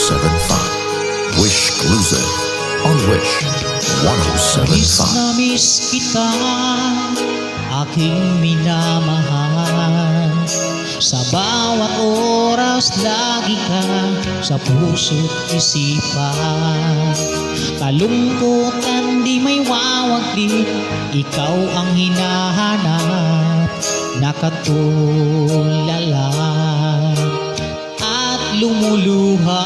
107.5. Wish Exclusive on Wish 107.5. Miss na miss kita, aking minamahal. Sa bawat oras, lagi ka sa puso't isipan. Kalungkutan di may wawaglit, ikaw ang hinahanap. Nakatulala at lumuluha.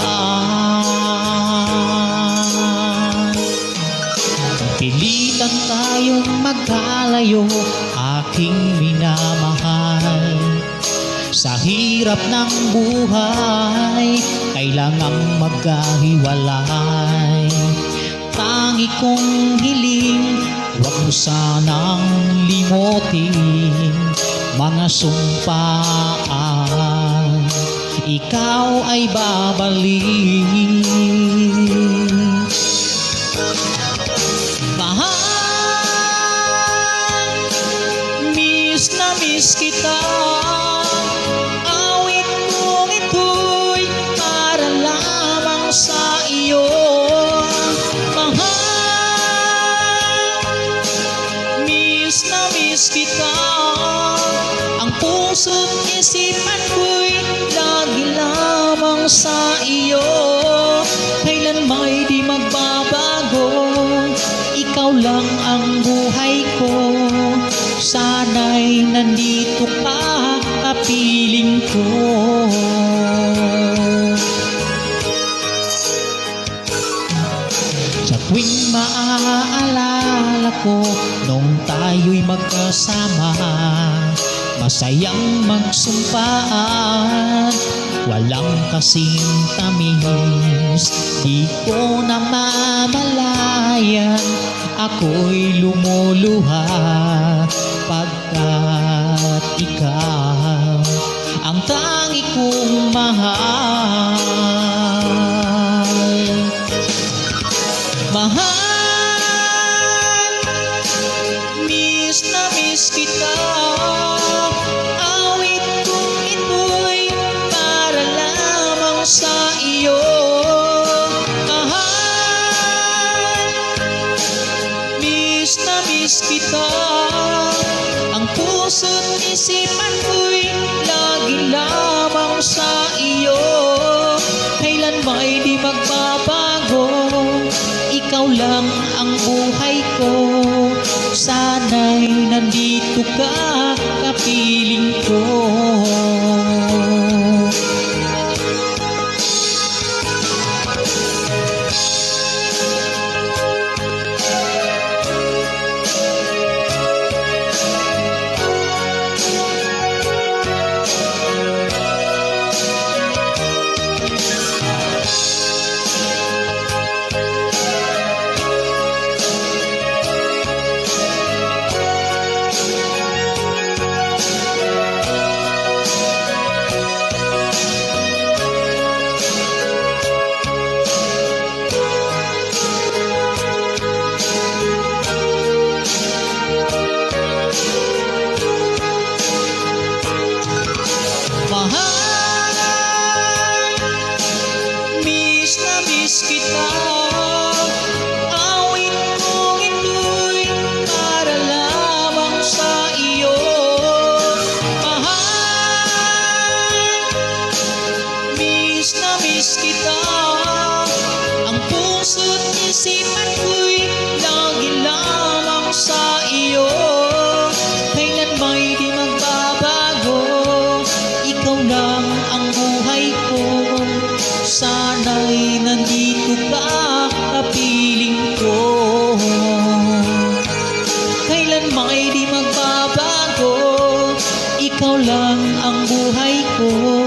Pilitan tayong magkalayo, aking minamahal. Sa hirap ng buhay, kailangang magkahiwalay. Tangi kong hiling, huwag mo sanang limutin mga sumpaan, ikaw ay babalik. Mahal, miss na miss kita. Awit kong ito'y para lamang sa iyo. Mahal, miss na miss kita. Ang puso't isipan ko'y lagi lamang sa iyo. Kailan may di magbabago, ikaw lang ang buhay ko. Sana'y nandito ka, kapiling ko. Sa tuwing maaalala ko, nung tayo'y magkasama, masayang magsumpaan, walang kasing tamis. Di ko namamalayan, ako'y lumuluha, pagkat ikaw ang tangi kong mahal. Mahal, miss na miss kita. Awit kong ito'y para lamang sa iyo. Mahal, miss na miss kita. Ang puso't isipan ko'y lagi lamang sa iyo. Kailan may di magbabago, ikaw lang ang buhay ko. Sana'y nandito ka, kapiling ko. Mahal, miss na miss kita. Awit kong ito'y para lamang sa iyo. Mahal, miss na miss kita. Ang puso't isipan ko'y lagi lamang sa iyo. Kailan may di magbabago, ikaw lang ang buhay ko. Sana'y nandito ka, kapiling ko. Kailan may di magbabago, ikaw lang ang buhay ko.